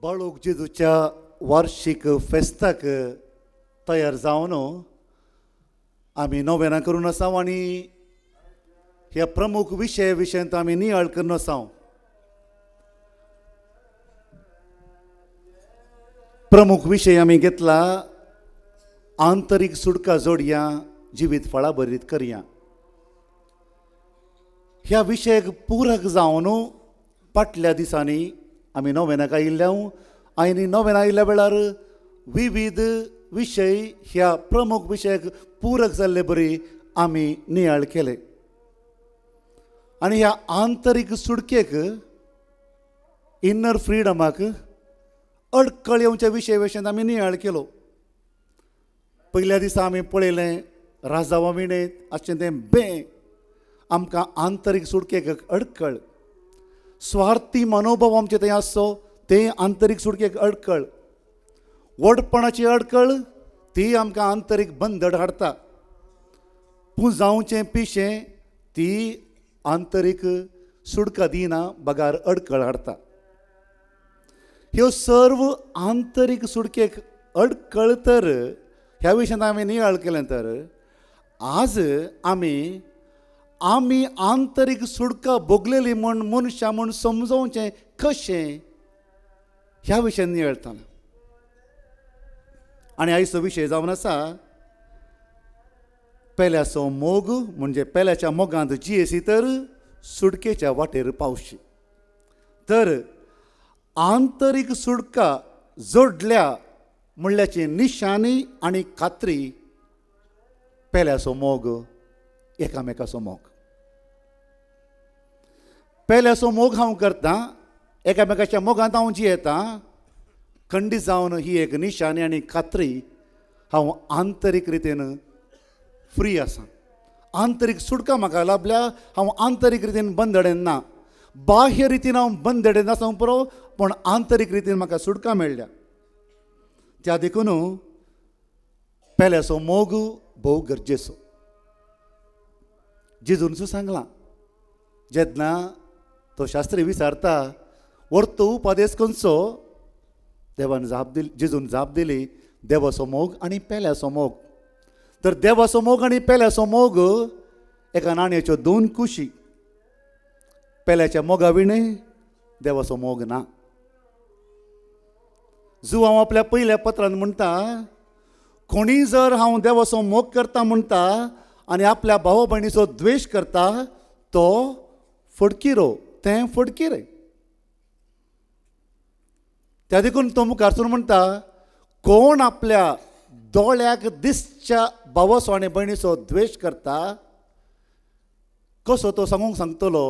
बाळूक जेजूच्या वार्षिक फेस्ताक तयार जावन आमी नोवेनां करून आसा आनी ह्या प्रमुख विशयांत आमी नियाळ करून आसा. प्रमुख विशय आमी घेतला आंतरीक सुडका जोडया जिवीत फळां बरीत करया. ह्या विशयाक पूरक जावन फाटल्या दिसांनी आमी नोवेनाक आयिल्ल्या आनी नोवेनां आयिल्ल्या वेळार विविध विशय ह्या प्रमुख विशयाक पूरक जाल्ले बरी आमी नियाळ केले. आनी ह्या आंतरीक सुडकेक इन्नर फ्रिडमाक अडकळ येवच्या विशयाविशीं आमी नियाळ केलो. पयल्या दिसा आमी पळयलें राजावा विणेंत आसचें तें बें आमकां आंतरीक सुडकेक अडकळ. स्वार्थी मनोभाव आमचें थंय आसचो तें आंतरीक सुडकेक अडकळ. वडपणाची अडकळ ती आमकां आंतरीक बंदड हाडटा. जावचें पिशें ती आंतरीक सुडका दिना बगार अडकळ हाडटा. ह्यो सर्व आंतरीक सुडकेक अडकळ तर ह्या विशयांत आमी नियाळ केलें तर आज आमी आंतरीक सुडका भोगलेली म्हूण मनशां म्हूण समजोवचें कशें ह्या विशयान नियाळटना. आनी आयचो विशय जावन आसा पेल्याचो मोग म्हणजे पेल्याच्या मोगांत जियेसी तर सुडकेच्या वाटेर पावशी. तर आंतरीक सुडका जोडल्या म्हणल्याची निशानी आनी खात्री पेल्याचो मोग एकामेकाचो मोग. पेल्याचो मोग हांव करतां एकामेकाच्या मोगांत हांव जियेतां खंडीत जावन ही एक निशानी आनी खात्री हांव आंतरीक रितीन फ्री आसा. आंतरीक सुडका म्हाका लाभल्या हांव आंतरीक रितीन बंदडेन ना. बाह्य रितीन हांव बंदडेन आसा पुरो पूण आंतरीक रितीन म्हाका सुडका मेळ्ळ्या. त्या देखून पेल्याचो मोग भोव गरजेचो. जेजून सांगलां जेन्ना तो शास्त्री विचारता वर्तो उपादेश खंयचो देवान जेजून जाप दिली देवाचो मोग आनी पेल्याचो मोग. तर देवाचो मोग आनी पेल्याचो मोग एका नाण्याच्यो दोन कुशी. पेल्याच्या मोगा विणें देवाचो मोग ना. जो हांव आपल्या पयल्या पत्रांत म्हणटा कोणी जर हांव देवाचो मोग करता म्हणटा आनी आपल्या भावा भयणीचो द्वेश करता तो फडकिरो तें फडकिरे. त्या देखून तो मुखारसून म्हणटा कोण आपल्या दोळ्याक दिसच्या भावाचो आनी भयणीचो द्वेश करता कसो तो सांगूंक सांगतलो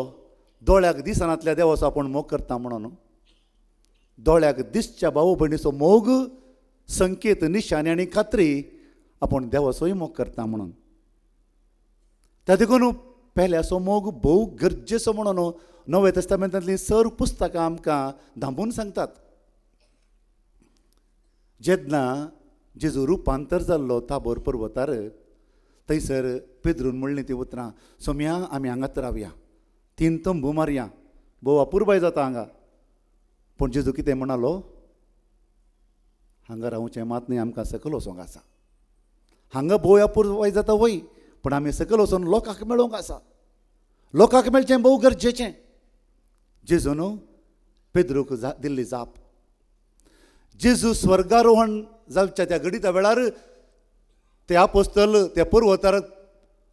दोळ्याक दिसनातल्या देवाचो आपूण मोग करता म्हणून. दोळ्याक दिसच्या भाव भयणीचो मोग संकेत निशाणी आनी खात्री आपूण देवाचोय मोग करता म्हणून. त्या देखून पेल्याचो मोग भोव गरजेचो म्हणून नवे तेस्तामेंतांतलीं सर्व पुस्तकां आमकां धांपून सांगतात. जेन्ना जेजू रुपांतर जाल्लो ताबोर पर्वतार थंयसर पेद्रून म्हणलीं तीं उतरां सोम्या आमी हांगाच रावया 3 तंबू मारया भोव अपुरबाय जाता हांगा. पूण जेजू कितें म्हणालो हांगा रावचें मात न्ही आमकां सकयल वचोंक आसा. हांगा भोव अपुरबाय जाता वय पूण आमी सकयल वचून लोकांक मेळोवंक आसा. लोकांक मेळचें भोव गरजेचें. जेजून पेद्रूक दिल्ली जाप. जेजू स्वर्गारोहण जावच्या त्या घडीच्या वेळार ते आपोस्तल त्या पर्वतार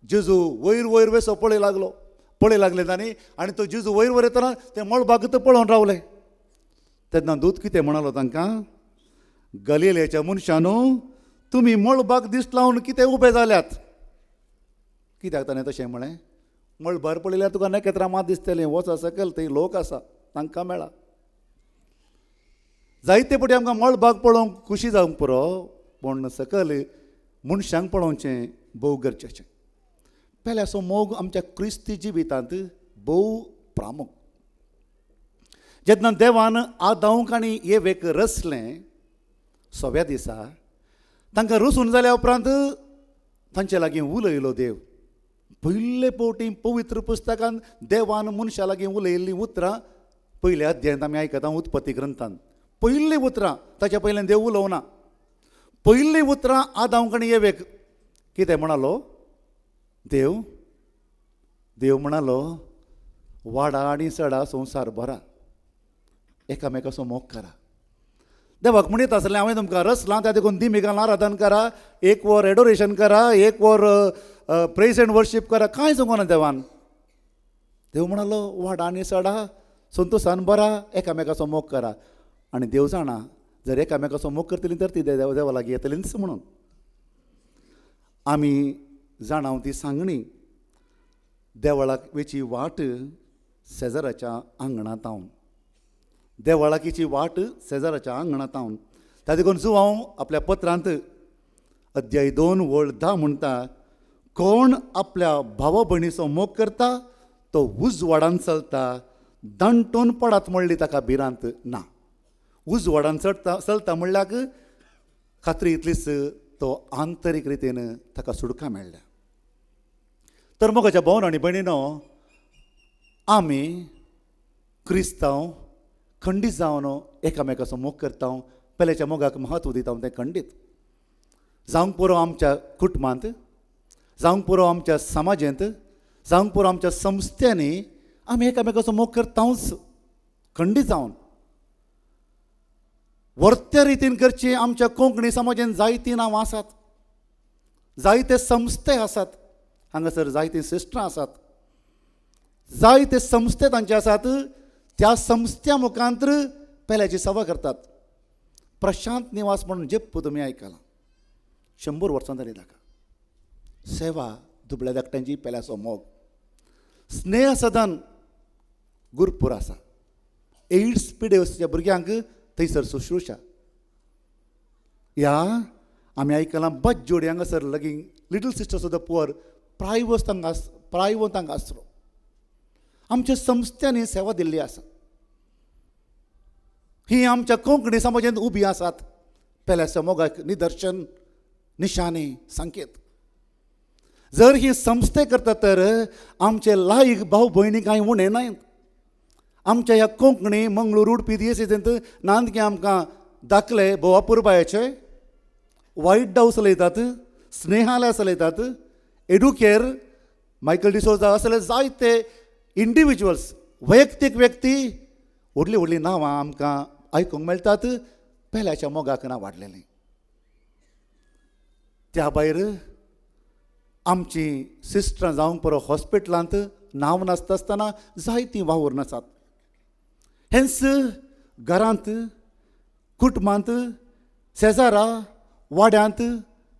जेजू वयर वयर वेसो पळय लागले तांणी आनी तो जेजू वयर वयर येतना ते मळबागत पळोवन रावले. तेन्ना दूत कितें म्हणालो तांकां गलिलेच्या मनशांनो तुमी मळबाग दिश्ट लावन कितें उबे जाल्यात. कित्याक ताणें तशें म्हळें मळबार पळयल्यार तुका नखेत्रां मात दिसतलीं वच सकयल थंय लोक आसा तांकां मेळा. जायते फावटी आमकां मळबाग पळोवंक खुशी जावंक पुरो पूण सकयल मनशांक पळोवचें भोव गरजेचें. पेल्याचो मोग आमच्या क्रिस्ती जिवितांत भोव प्रामुख. जेन्ना देवान आदामाक आनी येवेक रचलें सव्या दिसा तांकां रचून जाल्या उपरांत तांचे लागीं उलयलो देव. पयले फावटी पवित्र पुस्तकांत देवान मनशा लागीं उलयल्लीं उतरां पयल्या अध्यायांत आमी आयकता उत्पत्ती ग्रंथांत पयलीं उतरां ताच्या पयलें देव उलोवना. पयलीं उतरां आदाम कडेन येवेक कितें म्हणालो? देव म्हणालो, वाडा आनी सडा संवसार बरा, एकामेकाचो मोग करा. देवाक म्हणीत आसलें हांवें तुमकां रचलां, त्या देखून दिमिकान आराधन करा, 1 वर एडोरेशन करा, 1 वर प्रेज एंड वर्शीप करा. कांय सांगूना देवान. देव म्हणालो वाडा आनी सडा संतोशान बरा, एकामेकाचो मोग करा. आनी देव जाणा जर एकामेकाचो मोग करतलीं तर ती देवा लागीं येतलींच म्हणून. आमी जाणाव ती सांगणी देवळाक वेची वाट शेजाराच्या आंगणांत हांव, देवळाकीची वाट शेजाराच्या आंगणांत हांव. त्या देखून हांव आपल्या पत्रांत अध्याय 2 वळ 10 म्हणटा, कोण आपल्या भावा भयणीचो मोग करता तो उजवाडान चलता, दांटून पडात म्हणली ताका भिरांत ना. उजवाडान चलता म्हणल्याक खात्री इतलीच तो आंतरीक रितीन ताका सुडका मेळ्ळ्या. तर मोगाच्या भावन आनी भयणीनो, आमी क्रिस्तांव खंडीत जावन एकामेकाचो मोग करता, पेल्याच्या मोगाक म्हत्व दिता तें खंडीत. जावंक पुरो आमच्या कुटुंबांत, जावंक पुरो आमच्या समाजांत, जावंक पुरो आमच्या संस्थांनी आमी एकामेकाचो मोग करताच खंडीत जावन. वर्त्या रितीन करची आमच्या कोंकणी समाजांत जायतीं नांवां आसात, जायते संस्थे आसात, हांगासर जायतीं सिस्टरां आसात, जायते संस्थे तांचे आसात. त्या संस्थ्या मुखांतर पेल्याची सेवा करतात. प्रशांत निवास म्हणून जेप तुमी आयकलां, 100 वर्सां जालीं ताका. सेवा दुबळ्या धाकट्यांची पेल्याचो मोग. स्नेह सदन गुरपूर आसा. एड्स पिडेच्या भुरग्यांक थंयसर शुश्रुशा. ह्या आमी आयकलां बज जोडी हांगासर लगीं little sisters of the poor प्रायवंत हांगा आसलो. आमच्या संस्थांनी सेवा दिल्ली आसा. ही आमच्या कोंकणी समाजांत उबी आसात. पेल्याच्या मोगाक निदर्शन, निशाणे, संकेत. जर ही संस्थे करता तर आमचे लायक भाव भयणी कांय उणे नात. आमच्या ह्या कोंकणी मंगळूर उडपी दियेसींत नांदके आमकां दाखले भोवापुरबायाचे, वायट डाव चलयतात, स्नेहालय चलयतात, एडुकेर, मायकल डिसोजा असले जायते इंडिविज्युअल्स, वैयक्तीक व्यक्ती, व्हडलीं व्हडलीं नांवां आमकां आयकूंक मेळटात पेल्याच्या मोगाक ना वाडलेलीं. त्या भायर आमची सिस्टरां जावंक पुरो हॉस्पिटलांत नांव नासता आसतना जायतीं वावूर आसात. हेंच घरांत, कुटुंबांत, शेजारा, वाड्यांत,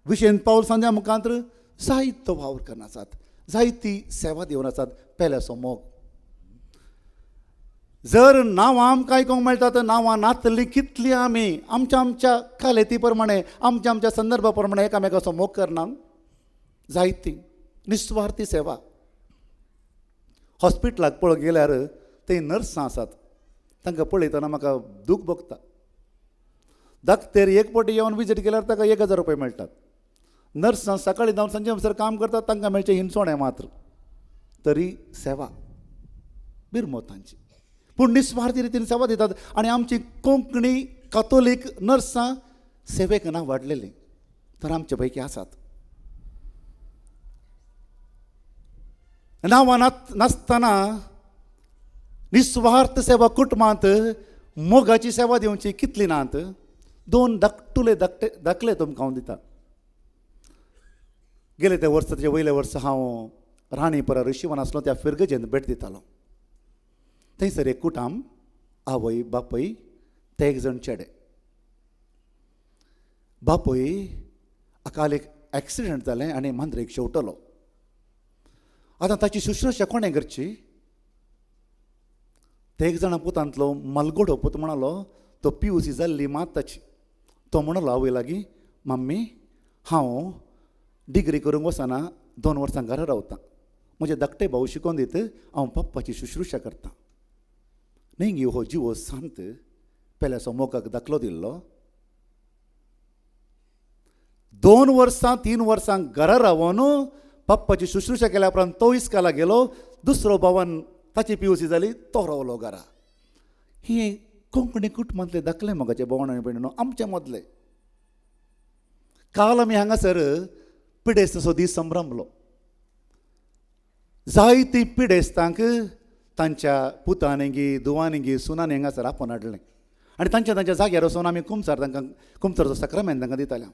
विशेन पावल सांद्या मुखांतर जायतो वावर करन आसात, जायती सेवा दिवन आसात पेल्याचो मोग. जर नांवां आमकां आयकूंक मेळटात, नांवां नातलीं कितलीं आमी आमच्या कालेती प्रमाणे, आमच्या संदर्भा प्रमाणे एकामेकाचो मोग करना. जायती निस्वार्थी सेवा. हॉस्पिटलाक पळोवंक गेल्यार थंय नर्सां आसात. तांकां पळयतना म्हाका दूख भोगता. धाकटेर एक फावटी येवन विजीट केल्यार ताका 1000 रुपया मेळटात. नर्सां सकाळीं जावन सांजे म्हणसर काम करतात, तांकां मेळचें हिंचोणें मात्र. तरी सेवा बिरमो तांची, पूण निस्वार्थी रितीन सेवा दितात. आनी आमची कोंकणी कातोलीक नर्सां सेवेक ना वाडलेलीं तर आमचे पैकी आसात. नांवां नासतना निस्वार्थ सेवा कुटुंबांत मोगाची सेवा दिवची कितली नात. 2 दाखले तुमकां हांव दिता. गेले त्या वर्साचे वयले वर्स हांव राणीपरा रिशिवान आसलो त्या फिरगजेंत भेट दितालो. थंयसर एक कुटाम, आवय बापय, ते 1 जण चेडे. बापय हाका एक एक्सिडेंट जालें आनी मांद्रेक शेवटलो. आतां ताची शुश्रूशा कोणें करची? ते 1 जाणा पुतांतलो मलगोडो पूत म्हणलो, तो PUC जाल्ली मात ताची. तो म्हणलो आवय लागीं, मम्मी हांव डिग्री करूंक वचना 2 वर्सां घरा रावतां. म्हजे धाकटे भाऊ शिकोवन दित, हांव पप्पाची शुश्रूशा करतां. न्ही हो जिवो सांत पेल्याचो मोगाक दाखलो दिल्लो. 2 वर्सां 3 वर्सां घरा रावन पप्पाची शुश्रूशा केल्या उपरांत तो इस्काला गेलो. दुसरो भावान ताची PUC जाली, तो रावलो घरा. ही कोंकणी कुटुंबांतले दाखले मोगाचे भोवण आनी भयणीनो आमचे मदले. काल आमी हांगासर पिडेस्ताचो दीस संभ्रमलो. जायतीं पिडेस्तांक तांच्या पुतांनी धुवांनी सुनांनी हांगासर आपोवन हाडलें आनी तांच्या जाग्यार वचून आमी कुमसारचो सक्रामेंत तांकां दिताले.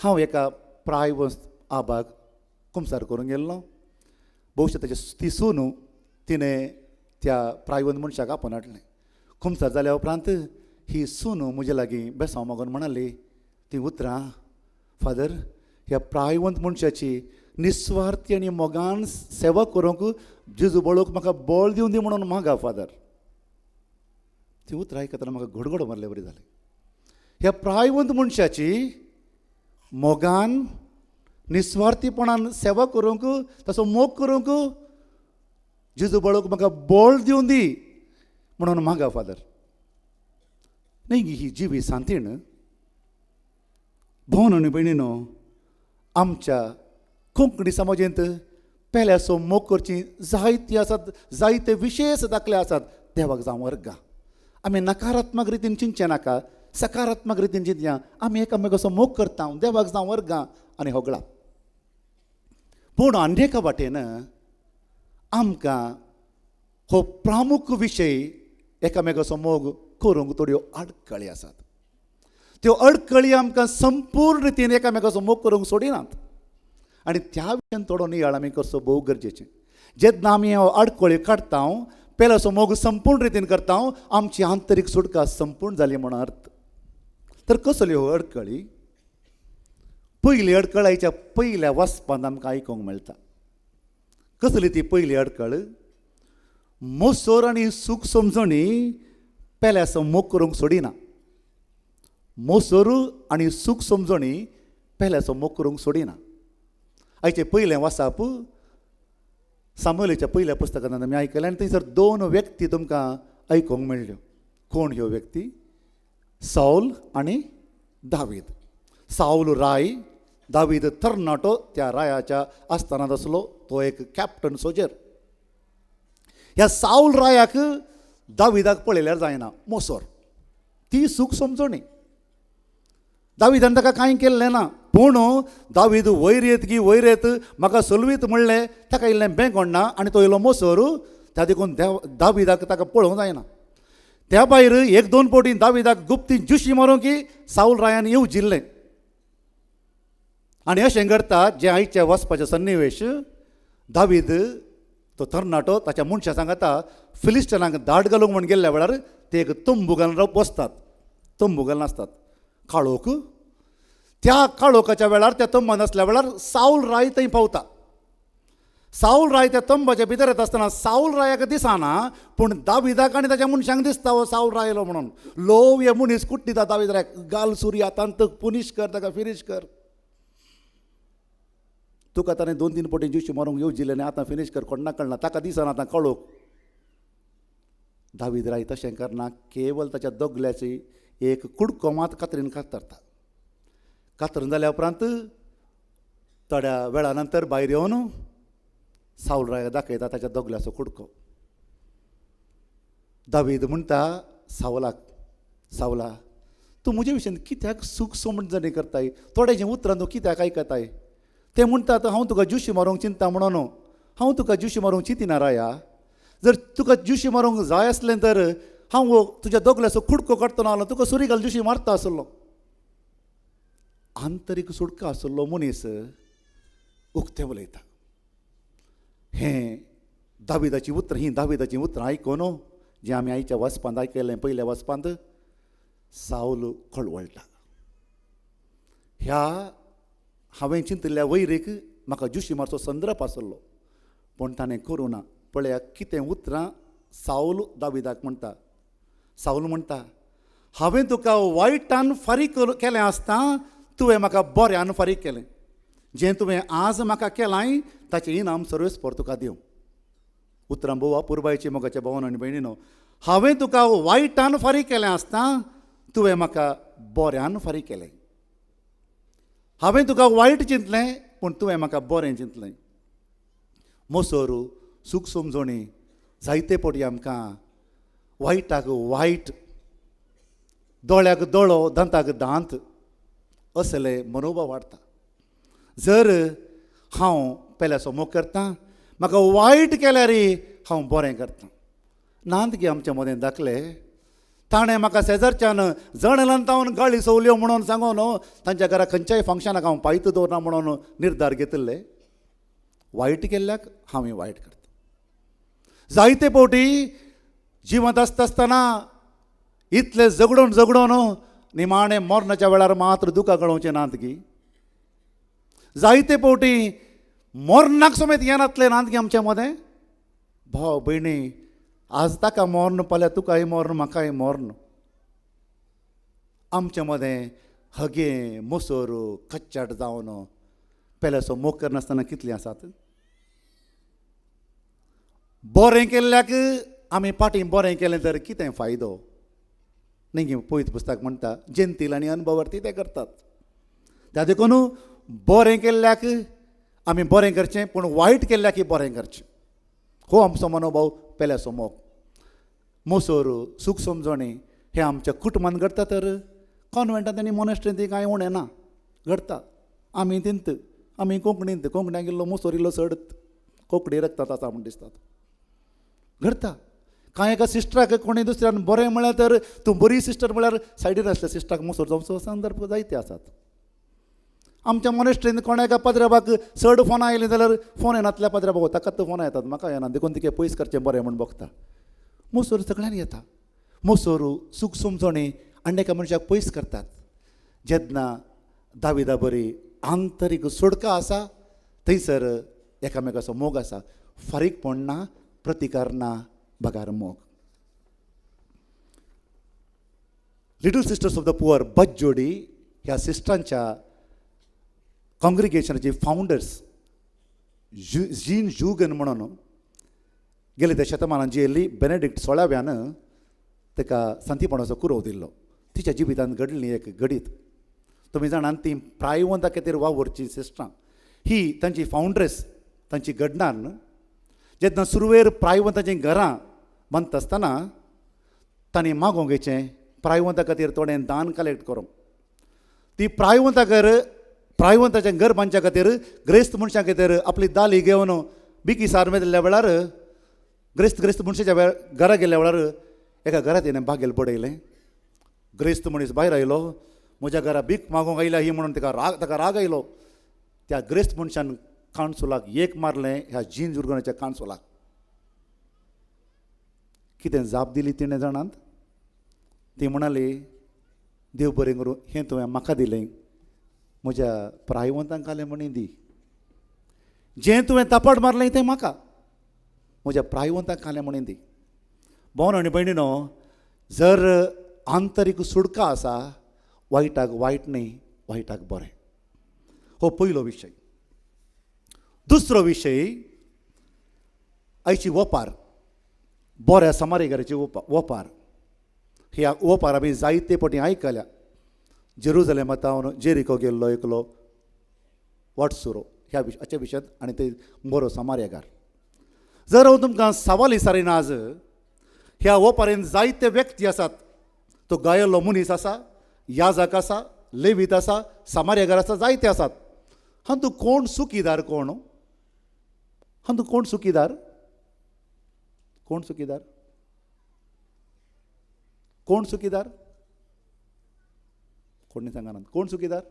हांव एका प्रायवस्त आबाक कुमसार करूंक गेल्लो. भोवशें ताची ती सून तिणें त्या प्रायवंत मनशाक आपोवन हाडलें. कुमसार जाल्या उपरांत ही सून म्हजे लागीं बेसांव मागून म्हणली ती उतरां फादर ह्या प्रायवंत मनशाची निस्वार्थी आनी मोगान सेवा करूंक जेजू बळोवंक म्हाका बळ दिवन दी म्हणून मागा फादर. ती उतरां आयकतना म्हाका घडघड मारले बरी जालें. ह्या प्रायवंत मनशाची मोगान निस्वार्थीपणान सेवा करूंक ताचो मोग करूंक जेजू बळोवंक म्हाका बळ दिवन दी म्हणून मागा फादर. न्ही ही जिवी सांतीण भोवन आनी भयणीनो आमच्या कोंकणी समाजेंत पेल्याचो मोग करची जायती आसात. जायते विशेश दाखले आसात. देवाक जावं वर्गा आमी नकारात्मक रितीन चिंतचे नाका. सकारात्मक रितीन चिंतया. आमी एकामेकाचो मोग करता देवाक जावं वर्गा आनी होगळा. पूण आनी एका वाटेन आमकां हो प्रामुख विशय एकामेकाचो मोग करूंक थोड्यो अडखळी आसात. त्यो अडखळी आमकां संपूर्ण रितीन एकामेकाचो मोग करूंक सोडिनात आनी त्या विशयान थोडो नियाळ आमी करचो भोव गरजेचें. जेन्ना आमी हो अडखळी काडटा पेल्याचो मोग संपूर्ण रितीन करता आमची आंतरीक सुटका संपूर्ण जाली म्हण अर्थ. तर कसल्यो ह्यो अडखळी? पयली अडखळ आयच्या पयल्या वचपांत आमकां आयकूंक मेळटा. कसली ती पयली अडखळ? मोसोर आनी सूख समजणी पेल्याचो मोग करूंक सोडिना. मोसोर आनी सूख समजणी पेल्याचो मोग करूंक सोडिना. आयचें पयलें वाचप सामुएलीच्या पयल्या पुस्तकांत आमी आयकलें आनी थंयसर 2 व्यक्ती तुमकां आयकूंक मेळ्ळ्यो. कोण ह्यो व्यक्ती? साऊल आनी दावीद. साऊल राय, दावीद तरणाटो त्या रायाच्या आस्थानांत आसलो. तो एक कॅप्टन सोजर. ह्या साऊल रायाक दाविदाक पळयल्यार जायना. मोसोर ती सूख समजणी. दाविदान ताका कांय केल्लें ना. पूण दावीद वयर येत म्हाका सलवीत म्हणलें ताका इल्लें बेंगोडना आनी तो इल्लो मोसोर. त्या देखून दाविदाक ताका पळोवंक जायना. त्या भायर 1-2 फावटी दाविदाक गुप्ती जुशी मारूंक साऊल रायान येवजिल्लें. आनी अशें करता जे आयचे वचपाचे सन्निवेश दावीद तो तरणाटो ताच्या मनशां सांगता फिलिस्टनांक धाड घालूंक म्हण गेल्ल्या वेळार ते एक तंबू घालून बसतात. तंबू घालून आसतात. काळोख. त्या काळोखाच्या वेळार त्या तंबान आसल्या वेळार साऊल राय थंय पावता. साऊल राय त्या तंबाच्या भितर येता आसतना साऊल रायाक दिसना पूण दाविदाक आनी ताच्या मनशांक दिसता हो साऊल रायलो म्हणून. लोव हे मनीस कुट्टिता दावीद रायाक घाल सुरी हातांत पुनीश कर ताका फिनीश कर. तुका ताणें 2-3 फावटी जुशी मारूंक येवजिल्लें आनी आतां फिनीश कर कोण कळना. ताका दिसना आतां काळोख. दावीद राय तशें करना. केवल ताच्या दोगल्याची एक कुडको मात कातरीन कातरता. कातरून जाल्या उपरांत थोड्या वेळा नंतर भायर येवन साऊल रायाक दाखयता ताच्या दोगल्याचो कुडको. दावीद म्हणटा सावलाक सावला तूं म्हजे विशयान कित्याक सूख समजणी करताय? थोडेशें उतरां तूं कित्याक आयकताय? ते म्हणटात हांव तुका जुशी मारूंक चिंता म्हणून. हांव तुका जुशी मारूंक चिंतिना राया. जर तुका जुशी मारूंक जाय आसलें तर हांव तुज्या दोगल्याचो कुडको काडटलो आसलो तुका सुरी घाल जुशी मारता आसलो. आंतरीक सुटका आसलो मनीस उक्तें उलयता. हें दाविदाची उतरां आयकून जें आमी आयच्या वचपांत आयकलें पयल्या वचपांत साऊल कळवळटा. ह्या हांवें चिंतिल्ल्या वैरीक म्हाका जुशी मारचो संदर्भ आसलो पूण ताणें करूं ना. पळयात कितें उतरां साऊल दाविदाक म्हणटा. साऊल म्हणटा हांवें तुका वायटान फारीक केलें आसता तुवें म्हाका बऱ्यान फारीक केलें. जें तुवें आज म्हाका केलां ताचें इनाम सर्वेस्पर तुका दिवं. उतरां बोवा पुरबायचे मोगाच्या भावान आनी भयणीनो हांवें तुका वायटान फारीक केलें आसता तुवें म्हाका बऱ्यान फारीक केलें. हांवें तुका वायट चिंतलें पूण तुवें म्हाका बरें चिंतलें. मोसोर सूख समजणी जायते फावटी आमकां वायटाक वायट दोळ्याक दोळो दांताक दांत असले मनोभाव वाडटा. जर हांव पेल्याचो मोग करतां, म्हाका वायट केल्यार हांव बरें करतां. नांदगी आमच्या मदें दाखले. ताणें म्हाका शेजारच्यान जण तावन गाळी सवल्यो म्हणून सांगून तांच्या घरा खंयच्याय फंक्शनाक हांव पायत दवरना म्हणून निर्धार घेतिल्ले. वायट केल्ल्याक हांव वायट करता. जायते फावटी जिवंत आसतना इतले झगडून झगडून निमाणें मरणाच्या वेळार मात्र दुकां कळोवचें नांदगी. जायते फावटी मरणाक समेत येनातले नांदगी आमच्या मदें. भाव भयणी, आज ताका मरण, फाल्यां तुकाय मरण, म्हाकाय मरण. आमच्या मदें हगे मोसोर कच्चाट जावन पेल्याचो मोग करनासतना कितलीं आसात. बरें केल्ल्याक आमी फाटीं बरें केलें तर कितें फायदो. न्ही पळयत पुस्तक म्हणटा जेंतील आनी अनुभवर्ती ते करतात. त्या देखून बरें केल्ल्याक आमी बरें करचें, पूण वायट केल्ल्याक बरें करचें. हो आमचो मनोभाव पेल्याचो मोग. मोसोर सूख समजणी हे आमच्या कुटुंबान घडटा, तर कॉन्वेंटांत आनी मॉनेस्ट्रींत कांय उणें ना, घडटा. आमी तिंत, आमी कोंकणींत, कोंकण्याक इल्लो मोसोर इल्लो चडत कोंकणी रगतात आसा म्हण दिसतात, घडटा. कांय एका सिस्टराक कोणी दुसऱ्यान बरें म्हळ्यार तर तूं बरी सिस्टर म्हळ्यार सायडीन आसल्या सिस्टराक मोसोर जावचो संदर्भ जायते आसात. आमच्या मॉनेस्ट्रींत कोणा एका पाद्र्याबाक चड फोनां आयलीं जाल्यार फोन येनातल्या पाद्र्याबाक ताकाच फोनां येतात, म्हाका येना, देखून तिके पयस करचें बरें म्हण बगता. मोसोर सगळ्यांक येता. मोसोर सूख समजणी आनी एका मनशाक पयस करतात. जेन्ना दाविदा बरी आंतरीक सोडका आसा, थंयसर एकामेकाचो मोग आसा. फारीकपण ना, प्रतिकार ना, बगार मोग. Little sisters of the poor बज्जोडी ह्या सिस्टरांच्या कॉंग्रिगेशनाचे फावंडर्स जीन जूगन म्हणून गेले त्या शतमानात जियेल्ली बेनेडिक्ट 16व्यान ताका संतीपणाचो कुरव दिल्लो. तिच्या जिवितांत घडली एक घडीत. तुमी जाणात ती प्रायवंता खातीर वावरची सिस्टरां. ही तांची फावंड्रेस, तांची घडणान. जेन्ना सुरवेर प्रायवंताचीं घरां बांदता आसतना तांणी मागोवंक घेचें प्रायवंता खातीर थोडें दान कलेक्ट करूंक. ती प्रायवंताचें घर बांदच्या खातीर ग्रेस्त मनशां खातीर आपली दाली घेवन बिकी सार मेळिल्ल्या वेळार ग्रेस्त मनशाच्या घरा गेल्ल्या वेळार एका घरांत तिणें बागेल पडयलें. ग्रेस्त मनीस भायर आयलो, म्हज्या घरा भीक मागोवंक आयल्या ही म्हणून ताका राग आयलो. त्या ग्रेस्त मनशान कावन्सिलाक एक मारलें, ह्या जीन जुर्गनाच्या कावन्सिलाक. कितें जाप दिली तिणें जाणात? ती म्हणाली, देव बरें करूं, हें तुवें म्हाका दिलें, म्हज्या प्रायवंतांक घालें म्हणून दी. जें तुवें तापड मारलें तें म्हाका, म्हज्या प्रायवंतांक घालें म्हणून दी. भावन आनी भयणीनो, जर आंतरीक सुडका आसा, वायटाक वायट न्ही, वायटाक बरें. हो पयलो विशय. दुसरो विशय, आयची वोपार, बऱ्या समारीकराची वोपार. ह्या वोपार आमी जायते फावटी आयकल्या. जेरुजलेमांत हांव जेरिको गेल्लो एकलो वाटसुरो हाच्या विशयांत, आनी ते बरो समार्यकार. जर हांव तुमकां सवाल विचारीन आज, ह्या वोपारेन जायते व्यक्ती आसात. तो गायल्लो मनीस आसा, याजक आसा, लेवीत आसा, समार्यकार आसा, जायते आसात. हातूंत कोण सुखीदार? कोण हातूंत कोण सुखीदार? कोण सुखीदार? कोण सुखीदार? कोणी सांगा ना. कोण सुखीदार?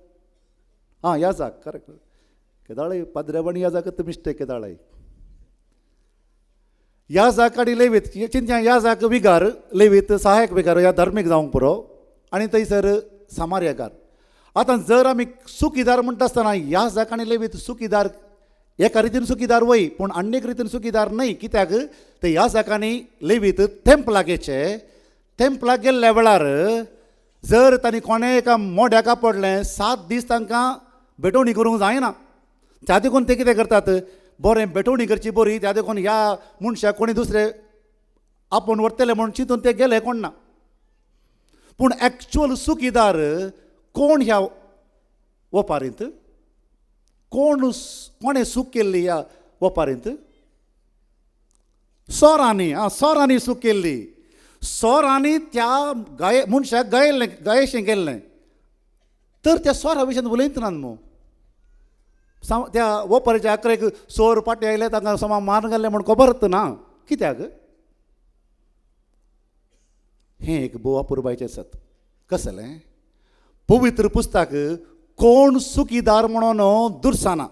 हां, याजक. करेक्ट. केदाळे पाद्र्यावणी याजक मिस्टेक केदाळे. याजक आनी लेवीत, चिंत्या याजक विगार, लेवीत सहायक विगार, ह्या धार्मीक जावंक पुरो, आनी थंयसर समार्यकार. आतां जर आमी सुखीदार म्हणटा आसतना याजक आनी लेवीत सुखीदार एका रितीन सुखीदार वय, पूण आनी एक रितीन सुखीदार न्हय. कित्याक ते याजक आनी लेवीत थेंपलाक गेचे. थेंपलाक गेल्ल्या वेळार जर तांणी कोणें एका मोड्याक पडलें, 7 दीस तांकां भेटवणी करूंक जायना. त्या देखून ते कितें करतात, बरें भेटवणी करची बरी, त्या देखून ह्या मनशाक कोणी दुसरे आपोवन व्हरतले म्हणून चिंतून ते गेले कोण ना. पूण एक्चुअल सुखीदार कोण ह्या वोपारींत? कोणें सूख केल्ली ह्या वोपारींत? सोरांनी. सोरांनी सूख केल्ली. स्वरांनी त्या मनशाक गायेशें गेल्लें तर त्या स्वरा विशयी उलयतना न्हू त्या ओपराच्या अकरेक सोर पाटी आयले तांकां समा मारून घाल्ले म्हण खबर ना कित्याक हें एक बोवा पुरबायचें सत कसलें पवित्र पुस्तक कोण सुखीदार म्हणून दुरसाना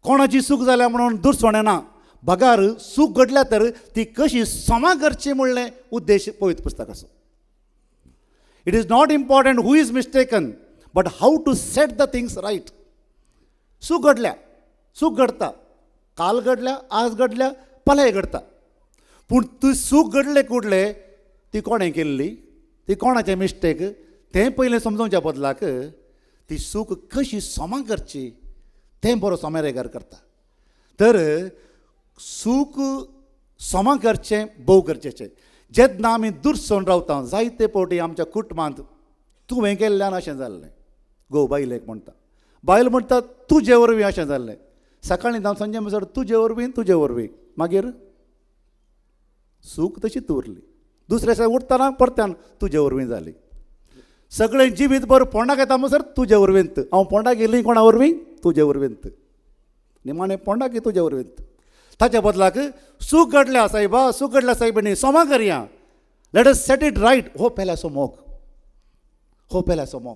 कोणाची सूख जाल्या म्हणून दुरसोणें ना बगार सूख घडल्या तर ती कशी समा करची म्हणलें उद्देश पवित्र पुस्तक आसा it is not important who is mistaken but how to set the things right सूख घडल्या सूख घडता काल घडल्या आज घडल्या पलाय घडता पूण तूं सूख घडले कुडले ती कोणें केल्ली ती कोणाचें मिस्टेक तें पयलें समजोवच्या बदलाक ती सूख कशी समा करची तें बरो सोमेरेगार करता तर सूख समा करचें भोव गरजेचें जेन्ना आमी दुरसोन रावता जायते फावटी आमच्या कुटुंबांत तुवें गेल्ल्यान अशें जाल्लें घोव बायलेक म्हणटा बायल म्हणटा तुजे वरवीं अशें जाल्लें सकाळीं जावन संजे म्हणसर तुजे वरवीं मागीर सूख तशीच उरली दुसऱ्या दिसा उठतना परत्यान तुजे वरवीं जाली सगळें जिवीत भर पोंडाक येता म्हणसर तुजे वरवींत हांव पोंडाक गेलीं कोणा वरवीं तुजे वरवींत निमाणें पोंडाक तुजे वरवींत ताच्या बदलाक सूख घडल्या सायबा सूख घडल्या सायबिणी सोमा करया let us set it right हो पेल्या सोमोग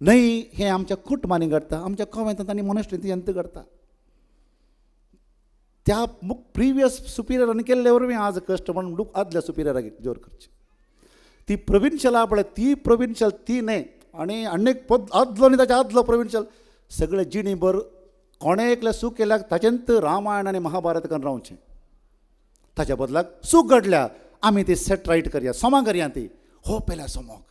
न्हय हें आमच्या कुटुंबांनी घडता आमच्या कॉमेंतांत आनी मोनेस्ट्रींत घडता त्या प्रिवियस सुपिरियरांनी केल्ले वरवीं आज कश्ट म्हणून लोक आदल्या सुपिरियराक जोर करचे ती प्रोविन्शियल आपळे ती प्रोविन्शियल ती न्हय आनी अनेक आदलो आनी ताच्या आदलो प्रोविन्शियल सगळे जिणीभर कोणे एकले सूख केल्याक ताचेंत रामायण आनी महाभारत करून रावचें ताच्या बदलाक सूख घडल्या आमी ती सेट रायट करया सोमा करया ती हो पेल्या सोमोग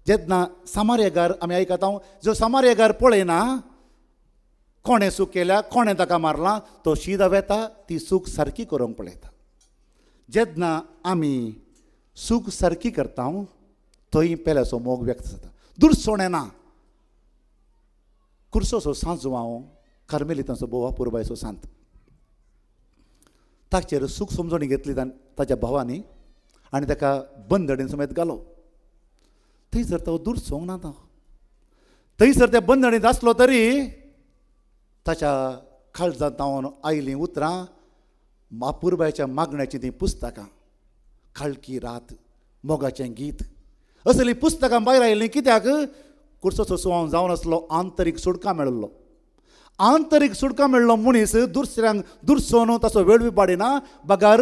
जेन्ना सामार्यगार आमी आयकता जो सामार्यगार पळयना कोणें सूख केल्या कोणें ताका मारलां तो शीद वेता ती सूख सारकी करूंक पळयता जेन्ना आमी सूख सारकी करता थंय पेल्याचो मोग व्यक्त जाता दुरसोणें ना कुर्सोचो सांजो हांव कार्मेलितांचो बोवा पुरबायचो सांत ताचेर सूख समजणी घेतली ताच्या भावांनी आनी ताका बंदडीन समेत घालो थंयसर तो दुरसोंक ना थंयसर त्या बंदडींत आसलो तरी ताच्या काळजांत हांव आयलीं उतरां पुरबायच्या मागण्याची तीं पुस्तकां खाळकी रात मोगाचें गीत असलीं पुस्तकां भायर आयलीं कित्याक कुर्सोचो सुवाव जावन आसलो आंतरीक सुडका मेळिल्लो आंतरीक सुडका मेळिल्लो मनीस दुसऱ्यांक दुरसोन ताचो वेळ विबाडिना बगार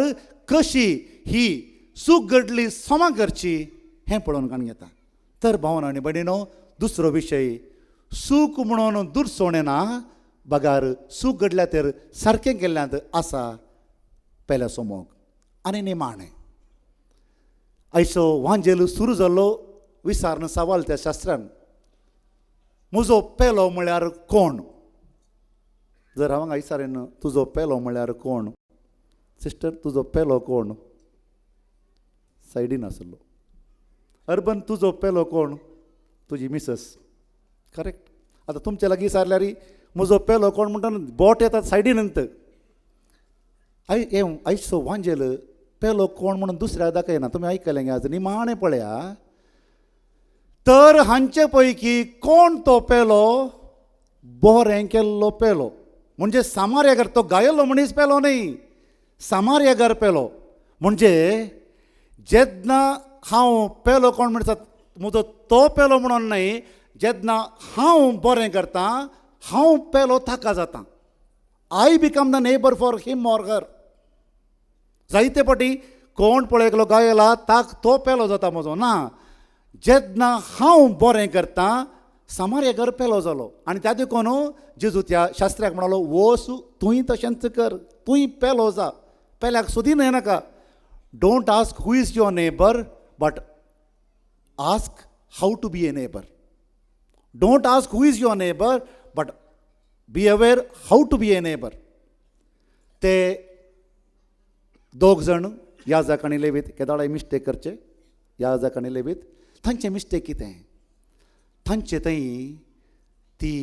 कशी ही सूख घडली समा करची हें पळोवन काण घेता तर भावन आनी भयणीनो दुसरो विशय सूख म्हणून दुरसोणें ना बगार सूख घडल्या तर सारकें केल्ल्यांत आसा पेल्या सोमोग आनी निमाणें आयचो वांजेल सुरू जाल्लो विचारन सवाल त्या शास्त्रान म्हजो पेलो म्हळ्यार कोण जर हांव विचारेन तुजो पेलो म्हळ्यार कोण सिस्टर तुजो पेलो कोण सायडीन आसलो अर्बन तुजो पेलो कोण तुजी मिसस करेक्ट आतां तुमचे लागीं विचारल्यार म्हजो पेलो कोण म्हणटा बोट येतात सायडीनंत आयचो वांजेल पेलो कोण म्हणून दुसऱ्या दाखयना तुमी आयकलें गे आज निमाणें पळया तर हांचे पैकी कोण तो पेलो बोरें केल्लो पेलो म्हणजे सामार्यगार तो गायल्लो मनीस पेलो न्ही सामार्यगार पेलो म्हणजे जेन्ना हांव पेलो कोण म्हणटा म्हजो तो पेलो म्हणून न्हय जेन्ना हांव बरें करता हांव पेलो ताका जाता I become the neighbour for him or her जायते फावटी कोण पळयलो गायला ताक तो पेलो जाता म्हजो ना जेन्ना हांव बरें करता सामार्यगार पेलो जालो आनी त्या देखून जेजू त्या शास्त्राक म्हणालो वोस तुंय तशेंच कर तुंय पेलो जा पेल्याक सोदीन येनाका don't ask who is your neighbour but ask how to be a neighbour don't ask who is your neighbour but be aware how to be a neighbour ते दोग जाण याजक आनी लेवीत केदाळे मिस्टेक करचे याजक आनी लेवीत तांचे मिस्टेक कितें तांचे थंय ती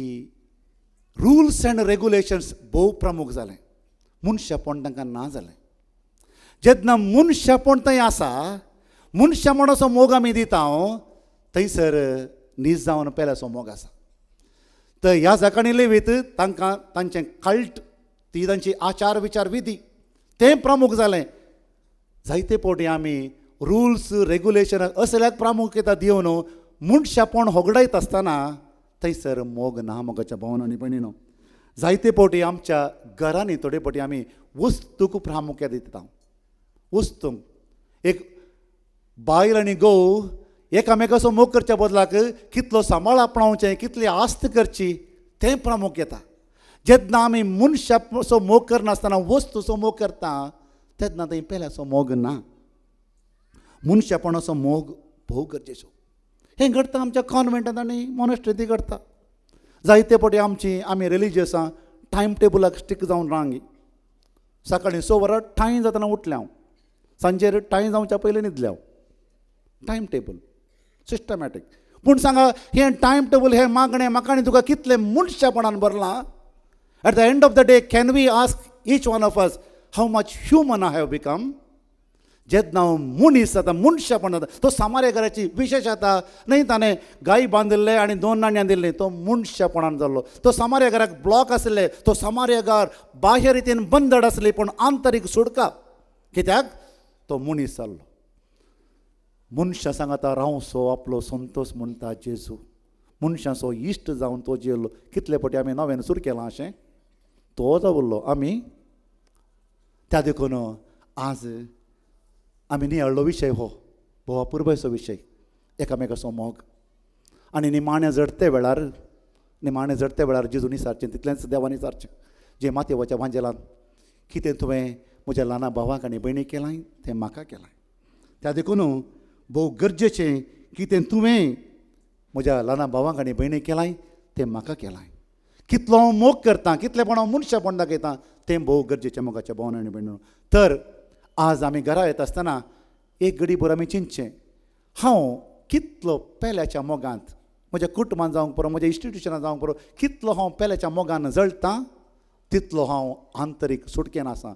रुल्स एंड रेगुलेशन्स भोव प्रमुख जालें मनशापण तांकां ना जालें जेन्ना मनशापण थंय आसा, मनशा म्हण असो मोग आमी दिता थंयसर नीज जावन पेल्याचो मोग आसा. तर ह्या जाकाणी लेवीत तांकां तांचें कल्ट, ती तांची आचार विचार विधी तें प्रमुख जालें. जायते फावटी आमी रुल्स रेग्युलेशन असल्याक प्रामुख्यता दिवन मनशापण होगडायत आसतना थंयसर मोग ना मोगाच्या भावन आनी भयणीनो. जायते फावटी आमच्या घरांनी थोडे फावटी आमी वस्तूक प्रामुख्य दिता. वस्तूंक एक बायल आनी घोव एकामेकाचो मोग करच्या बदलाक कितलो सांबाळ आपणावचें, कितली आस्त करची तें प्रामुख्यता. जेन्ना आमी मनशाचो मोग करनासतना वस्तूचो मोग करता तेन्ना थंय पेल्याचो मोग ना. मनशापणाचो मोग भोव गरजेचो. हें घडटा आमच्या कॉन्वेंटांत आनी मॉनेस्ट्रींत घडटा. जायते फावटी आमी रिलिजियसां टायम टेबलाक स्टीक जावन रावंक. सकाळीं 6 वरां ठाय जातना उठलें हांव, सांजेर ठाय जावच्या पयलीं न्हिदलें हांव. Time table systematic. पूण सांगा हें टायम टेबल हें मागणें म्हाका आनी तुका कितलें मनशापणान भरलां. At the end of the day can we ask each one of us how much human I have become. जेन्ना हांव मनीस जाता, मनशापण जाता, तो सामार्यकाराची विशेश जाता न्हय. ताणें गायी बांदिल्ले आनी 2 नाण्यां दिल्लीं, तो मनशापणान जाल्लो. तो सामार्यकाराक ब्लॉक आसले, तो सामार्यकार बाह्य रितीन बंदड आसली पूण आंतरीक सुडका. कित्याक तो मनीस जाल्लो. मनशा सांगता रावसो आपलो संतोश म्हणटा जेजू. मनशाचो इश्ट जावन तो जियेल्लो. कितले फावटी आमी नव्यान सुरू केलां अशें तो जावल्लो आमी. त्या देखून आज आमी नियाळ्ळो विशय हो भोवा पुरबायचो विशय, एकामेकाचो मोग. आनी निमाणें जडते वेळार जेजून विचारचें, तितलेंच देवान विचारचें. जें मातयेवाच्या भांजेलांत कितें तुवें म्हज्या ल्हाना भावाक आनी भयणीक केलां तें म्हाका केलां. त्या देखून भोव गरजेचें कितें तुवें म्हज्या ल्हाना भावाक आनी भयणीक केलां तें म्हाका केलां. कितलो हांव मोग करतां, कितलेपण हांव मनशापण दाखयतां तें भोव गरजेचें मोगाच्या भावान आनी भयणीनो. तर आज आमी घरा येता आसतना एक घडीभर आमी चिंतचें, हांव कितलो पेल्याच्या मोगांत म्हज्या कुटुंबान जावंक पुरो, म्हज्या इन्स्टिट्युशनान जावंक पुरो, कितलो हांव पेल्याच्या मोगान जळटां, तितलो हांव आंतरीक सुटकेन आसां.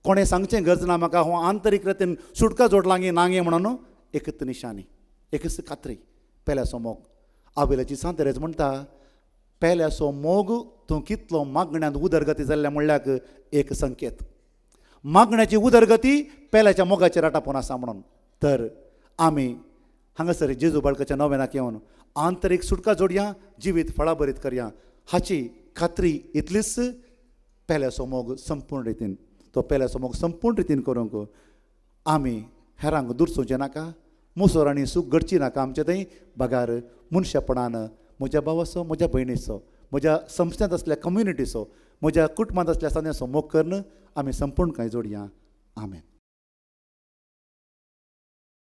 कोणें सांगचें गरज ना म्हाका हांव आंतरीक रितीन सुटका जोडलां गे नांगे म्हणून. एकच निशाणी, एकच खात्री, पेल्याचो मोग. आबेलाची सांतरेज म्हणटा पेल्याचो मोग तूं कितलो मागण्यांत उदरगती जाल्ल्या म्हणल्याक एक संकेत. मागण्याची उदरगती पेल्याच्या मोगाचेर राटापून आसा म्हणून. तर आमी हांगासर जेजू बाळकाच्या नव्यानाक येवन आंतरीक सुटका जोडया, जिवीत फळाभरीत करया. हाची खात्री इतलीच पेल्याचो मोग संपूर्ण रितीन, तो पेल्याचो मोग संपूर्ण रितीन करूंक आमी हेरांक दुरसुंचें नाका, मुसोर आनी सूख घडची नाका आमचे थंय. बगार मनशापणान म्हज्या भावाचो, म्हज्या भयणीचो, म्हज्या संस्थेंत असल्या कम्युनिटीचो, म्हज्या कुटुंबांत असल्या सगळ्यांचो मोग करून आमी संपूर्ण कांय जोडया. आमेन.